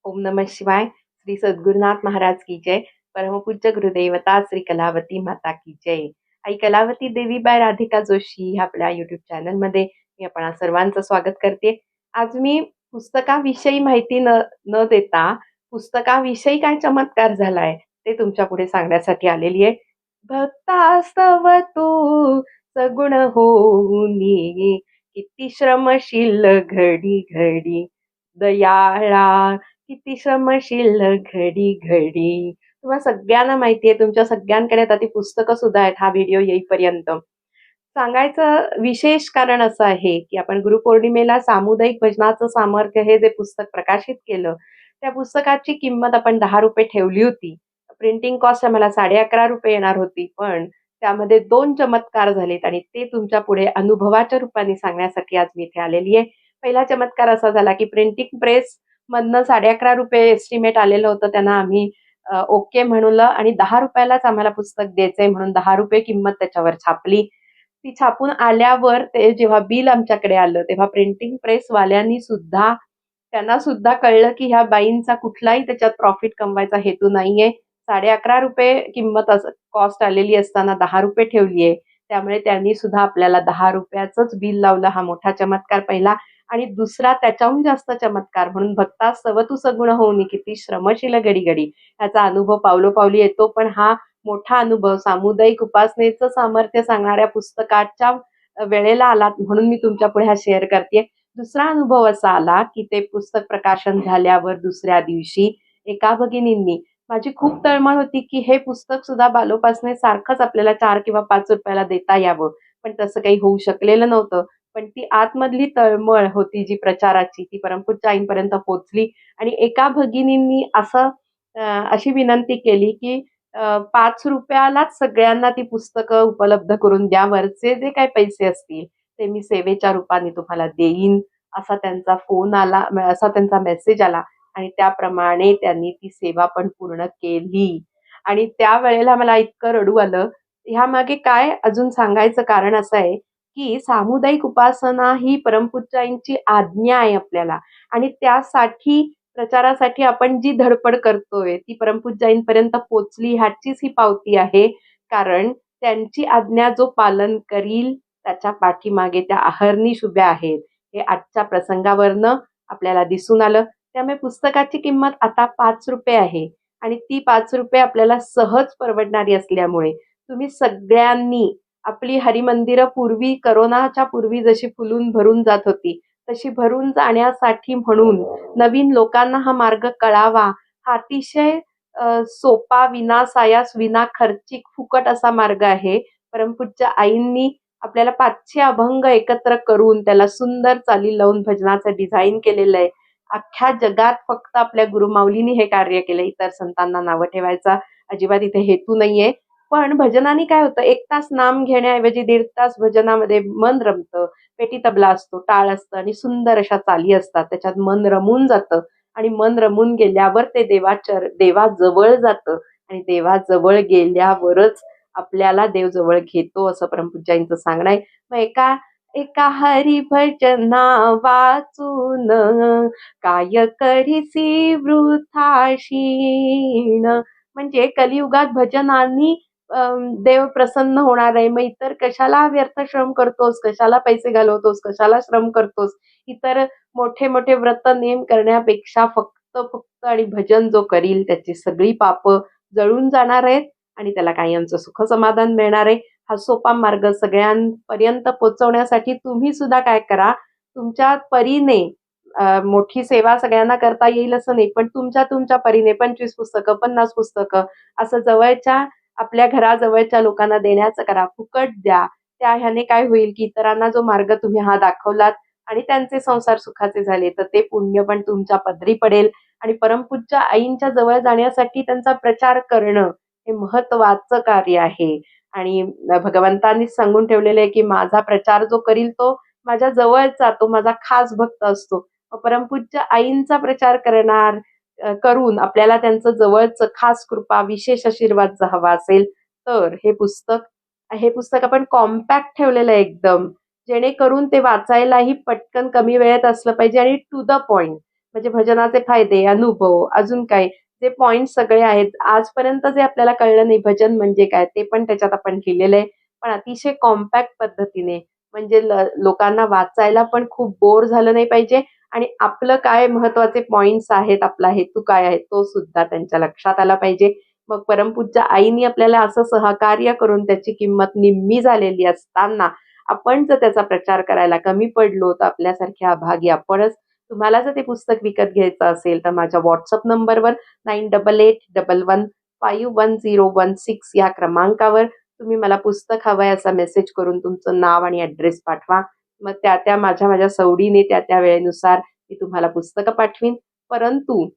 ओम नमः शिवाय. श्री सद्गुरुनाथ महाराज की जय. परमपूज्य गुरुदेवता श्री कलावती माता की जय. आई कलावती देवीबाई राधिका जोशी ह्या आपल्या YouTube चॅनलमध्ये मी आपणा सर्वांचं स्वागत करते. आज मी पुस्तकाविषयी माहिती न देता पुस्तकाविषयी काय चमत्कार झालाय ते तुमच्या पुढे सांगण्यासाठी आलेली आहे. भक्तास्तव तू सगुण होऊनी, किती श्रमशील घडी घडी दयाळा, किती श्रमशील घडी घडी. तुम्हा सगळ्यांना माहिती आहे, तुमच्या सगळ्यांकडे आता ती पुस्तकं सुद्धा आहेत हा व्हिडिओ येईपर्यंत. सांगायचं विशेष कारण असं आहे, की आपण गुरुपौर्णिमेला सामुदायिक भजनाचं सामर्थ्य हे जे पुस्तक प्रकाशित केलं, त्या पुस्तकाची किंमत आपण ₹10 ठेवली होती. प्रिंटिंग कॉस्ट आम्हाला ₹11.5 येणार होती. पण त्यामध्ये 2 चमत्कार झालेत आणि ते तुमच्या पुढे अनुभवाच्या रूपाने सांगण्यासाठी आज मी इथे आलेली आहे. पहिला चमत्कार असा झाला, की प्रिंटिंग प्रेसमधनं ₹11.5 एस्टिमेट आलेलं होतं. त्यांना आम्ही ओके म्हणवलं आणि ₹10 लाच आम्हाला पुस्तक द्यायचंय म्हणून ₹10 किंमत त्याच्यावर छापली. ती छापून आल्यावर ते जेव्हा बिल आमच्याकडे आलं, तेव्हा प्रिंटिंग प्रेसवाल्यांनी सुद्धा त्यांना सुद्धा कळलं, की ह्या बाईंचा कुठलाही त्याच्यात प्रॉफिट कमवायचा हेतू नाहीये. ₹11.5 किंमत कॉस्ट आलेली असताना ₹10 ठेवली आहे. त्यामुळे त्यांनी सुद्धा आपल्याला ₹10 बिल लावलं. हा मोठा चमत्कार पहिला. आणि दुसरा त्याच्याहून जास्त चमत्कार म्हणून भक्ता स्तव तू सगुण होऊनी, किती श्रमशील घडी घडी. ह्याचा अनुभव पावलोपावली येतो. पण हा मोठा अनुभव सामुदायिक उपासनेचं सामर्थ्य सांगणाऱ्या पुस्तकाच्या वेळेला आला म्हणून मी तुमच्या पुढे हा शेअर करतेय. दुसरा अनुभव असा आला, की ते पुस्तक प्रकाशन झाल्यावर दुसऱ्या दिवशी एका भगिनींनी माझी खूप तळमळ होती, की हे पुस्तक सुद्धा बालोपासनेसारखंच आपल्याला 4 किंवा ₹5 देता यावं. पण तसं काही होऊ शकलेलं नव्हतं. पण ती आतमधली तळमळ होती जी प्रचाराची, ती परमपूज्य आईंपर्यंत पोहोचली आणि एका भगिनींनी अशी विनंती केली, की ₹5 लाच सगळ्यांना ती पुस्तकं उपलब्ध करून द्या. वरचे जे काही पैसे असतील, ते मी सेवेच्या रूपाने तुम्हाला देईन. असा त्यांचा फोन आला, असा त्यांचा मेसेज आला आणि त्याप्रमाणे त्यांनी ती सेवा पण पूर्ण केली. आणि त्यावेळेला मला इतकं रडू आलं. ह्यामागे काय अजून सांगायचं कारण असं आहे, की सामुदायिक उपासना ही परमपूज्याईंची आज्ञा आहे आपल्याला आणि त्यासाठी प्रचारासाठी आपण जी धडपड करतोय ती परमपूज्याईंपर्यंत पोहोचली ह्याचीच ही पावती आहे. कारण त्यांची आज्ञा जो पालन करील त्याच्या पाठीमागे त्या अहर्निश उभ्या आहेत. हे आजच्या प्रसंगावरनं आपल्याला दिसून आलं. त्यामुळे पुस्तकाची किंमत आता ₹5 आहे आणि ती ₹5 आपल्याला सहज परवडणारी असल्यामुळे तुम्ही सगळ्यांनी आपली हरिमंदिरं पूर्वी कोरोनाच्या पूर्वी जशी फुलून भरून जात होती, तशी भरून जाण्यासाठी म्हणून नवीन लोकांना हा मार्ग कळावा, हा अतिशय सोपा, विनासायास, विना खर्चिक, फुकट असा मार्ग आहे. परमपूज्य आईंनी आपल्याला 500 अभंग एकत्र करून त्याला सुंदर चाली लावून भजनाचं डिझाइन केलेलं आहे. अख्ख्या जगात फक्त आपल्या गुरुमाऊलींनी हे कार्य केलं. इतर संतांना नावं ठेवायचा अजिबात इथे हेतू नाहीये. पण भजनाने काय होतं, 1 तास नाम घेण्याऐवजी 1.5 तास भजनामध्ये मन रमतं. पेटी तबला असतो, टाळ असतं आणि सुंदर अशा चाली असतात. त्याच्यात मन रमून जातं आणि मन रमून गेल्यावर ते देवाजवळ जातं आणि देवाजवळ गेल्यावरच आपल्याला देव जवळ घेतो असं परमपूज्याईंचं सांगणं आहे. मग एका एका हरिभजना वाचून काय करीसी वृथा क्षीण. म्हणजे कलियुगात भजनांनी देव प्रसन्न होणार आहे. मग इतर कशाला व्यर्थ श्रम करतोस, कशाला पैसे घालवतोस, कशाला श्रम करतोस. इतर मोठे मोठे व्रत नेम करण्यापेक्षा फक्त आणि भजन जो करील त्याची सगळी पापं जळून जाणार आहेत आणि त्याला कायमचं सुख समाधान मिळणार आहे. हा सोपा मार्ग सगळ्यांपर्यंत पोहोचवण्यासाठी तुम्ही सुद्धा काय करा, तुमच्या परीने मोठी सेवा सगळ्यांना करता येईल असं नाही, पण तुमच्या परीने 25 पुस्तकं, 50 पुस्तकं असं जवळच्या आपल्या घराजवळच्या लोकांना देण्याचं करा. फुकट द्या. त्या ह्याने काय होईल, की इतरांना जो मार्ग तुम्ही हा दाखवलात आणि त्यांचे संसार सुखाचे झाले, तर ते पुण्य पण तुमच्या पदरी पडेल आणि परमपूज्य आईंच्या जवळ जाण्यासाठी त्यांचा प्रचार करणं हे महत्त्वाचं कार्य आहे. आणि भगवंतांनीच सांगून ठेवलेलं आहे, की माझा प्रचार जो करील तो माझ्या जवळचा, तो माझा खास भक्त असतो. परमपूज्य आईंचा प्रचार करून आपल्याला त्यांचं जवळचं खास कृपा, विशेष आशीर्वाद जर हवा असेल, तर हे पुस्तक आपण कॉम्पॅक्ट ठेवलेलं आहे एकदम. जेणेकरून ते वाचायलाही पटकन कमी वेळेत असलं पाहिजे आणि टू द पॉइंट. म्हणजे भजनाचे फायदे, अनुभव, अजून काय जे पॉइंट्स सगळे आहेत. आजपर्यंत जे आपल्याला कळलं नाही भजन म्हणजे काय, ते पण त्याच्यात आपण लिहिलेलं आहे. पण अतिशय कॉम्पॅक्ट पद्धतीने म्हणजे लोकांना वाचायला पण खूप बोर झालं नाही पाहिजे आणि आपलं काय महत्त्वाचे पॉइंट्स आहेत, आपला हेतू काय आहे, तो सुद्धा त्यांच्या लक्षात आला पाहिजे. मग परमपूज्य आईनी आपल्याला असं सहकार्य करून त्याची किंमत निम्मी झालेली असताना, आपण जर त्याचा प्रचार करायला कमी पडलो, तर आपल्यासारखे अभागी आपणच. तुम्हाला जर ते पुस्तक विकत घ्यायचं असेल, तर माझ्या WhatsApp नंबरवर 9881110116 या क्रमांकावर तुम्ही मला पुस्तक हवंय असा मेसेज करून तुमचं नाव आणि ॲड्रेस पाठवा. मग त्या माझ्या सवडीने त्या वेळेनुसार मी तुम्हाला पुस्तकं पाठवीन. परंतु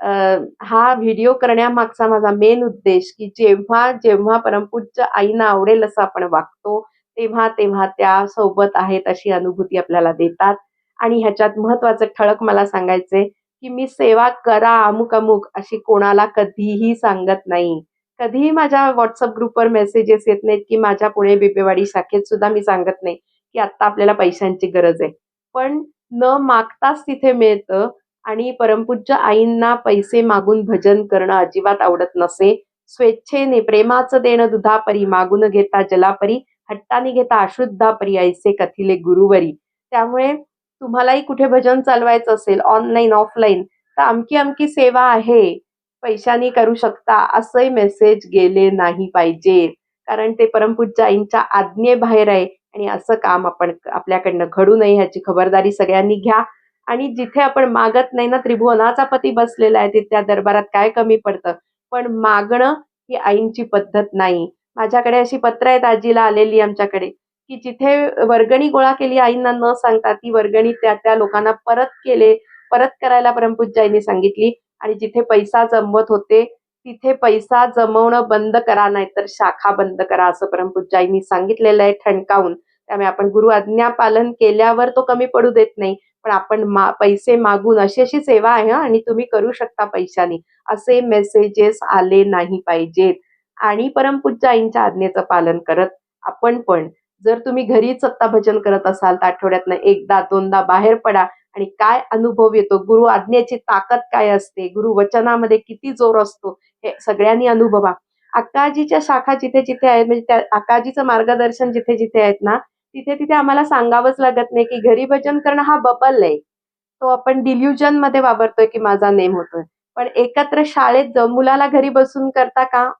अ, हा व्हिडिओ करण्यामागचा माझा मेन उद्देश, की जेव्हा परमपूज्य आईंना आवडेल असं आपण वागतो, तेव्हा त्या सोबत आहेत अशी अनुभूती आपल्याला देतात. आणि ह्याच्यात महत्त्वाचं ठळक मला सांगायचंय, की मी सेवा करा अमुक-अमुक अशी कोणाला कधीही सांगत नाही. कधीही माझ्या WhatsApp ग्रुपवर मेसेजेस येत नाहीत, की माझ्या पुणे बिबवेवाडी शाखेत सुद्धा मी सांगत नाही, की आत्ता आपल्याला पैशांची गरज आहे. पण न मागताच तिथे मिळतं आणि परमपूज्य आईंना पैसे मागून भजन करणं अजिबात आवडत नसे. स्वेच्छेने प्रेमाचं देणं दुधापरी, मागून घेता जलापरी, हट्टाने घेता अशुद्धापरी, ऐसे कथिले गुरुवरी. त्यामुळे तुम्हालाही कुठे भजन चालवायचं असेल ऑनलाईन, ऑफलाईन, तर अमकी-अमकी सेवा आहे, पैशाने करू शकता, असे मेसेज गेले नाही पाहिजेत. कारण ते परमपूज्य आईंच्या आज्ञेबाहेर आहे आणि असं काम आपण आपल्याकडनं घडू नये ह्याची खबरदारी सगळ्यांनी घ्या. आणि जिथे आपण मागत नाही ना, त्रिभुवनाचा पती बसलेला आहे, ते त्या दरबारात काय कमी पडतं? पण मागणं ही आईंची पद्धत नाही. माझ्याकडे अशी पत्र आहेत आजीला आलेली आमच्याकडे, की जिथे वर्गणी गोळा केली आईंना न सांगता, ती वर्गणी त्या लोकांना परत करायला परमपूज्य आईंनी सांगितली आणि जिथे पैसा जमवत होते, तिथे पैसा जमवणं बंद करा, नाहीतर शाखा बंद करा, असं परमपूज्य आईंनी सांगितलेलं आहे ठणकावून. त्यामुळे आपण गुरु आज्ञा पालन केल्यावर तो कमी पडू देत नाही. पण आपण पैसे मागून अशी सेवा आहे हं आणि तुम्ही करू शकता पैशाने, असे मेसेजेस आले नाही पाहिजेत. आणि परमपूज्य आईंच्या आज्ञेचं पालन करत आपण पण जर तुम्ही घरीच आत्ता भजन करत असाल, तर आठवड्यातनं 1दा-2दा बाहेर पडा आणि काय अनुभव येतो, गुरु आज्ञेची ताकद काय असते, गुरु वचनामध्ये किती जोर असतो, हे सगळ्यांनी अनुभवा. अक्काजीच्या शाखा जिथे-जिथे आहेत, म्हणजे त्या अक्काजीचं मार्गदर्शन जिथे-जिथे आहेत ना, तिथे-तिथे आम्हाला सांगावंच लागत नाही, की घरी भजन करणं हा बबल आहे. तो आपण डिल्युजनमध्ये वावरतोय, की माझा नेम होतोय. पण एकत्र शाळेत जाऊन मुलाला घरी बसून करता का?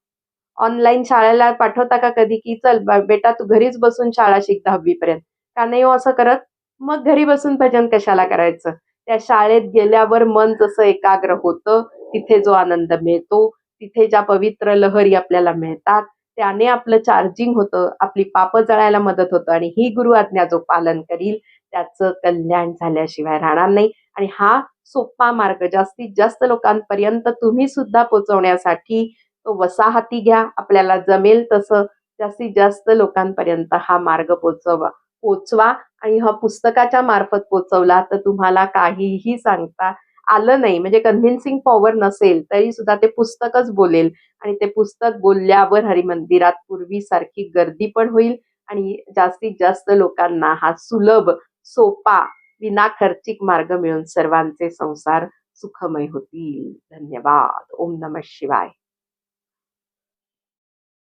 ऑनलाईन शाळेला पाठवता का कधी, की "चल बेटा तू घरीच बसून शाळा शिक 10वी पर्यंत." का नाही हो असं करत? मग घरी बसून भजन कशाला करायचं? त्या शाळेत गेल्यावर मन जसं एकाग्र होतं, तिथे जो आनंद मिळतो, तिथे ज्या पवित्र लहरी आपल्याला मिळतात, त्याने आपलं चार्जिंग होतं, आपली पापं जळायला मदत होतं आणि ही गुरु आज्ञा जो पालन करील, त्याचं कल्याण झाल्याशिवाय राहणार नाही. आणि हा सोपा मार्ग जास्तीत जास्त लोकांपर्यंत तुम्ही सुद्धा पोहोचवण्यासाठी तो वसाहती घ्या. आपल्याला जमेल तसं जास्तीत जास्त लोकांपर्यंत हा मार्ग पोहोचवा आणि हा पुस्तकाच्या मार्फत पोहोचवला तर तुम्हाला काहीही सांगता आलं नाही म्हणजे कन्व्हिन्सिंग पॉवर नसेल तरी सुद्धा ते पुस्तकच बोलेल आणि ते पुस्तक बोलल्यावर हरिमंदिरात पूर्वीसारखी गर्दी पण होईल आणि जास्तीत जास्त लोकांना हा सुलभ, सोपा, विना खर्चिक मार्ग मिळून सर्वांचे संसार सुखमय होतील. धन्यवाद. ओम नमः शिवाय.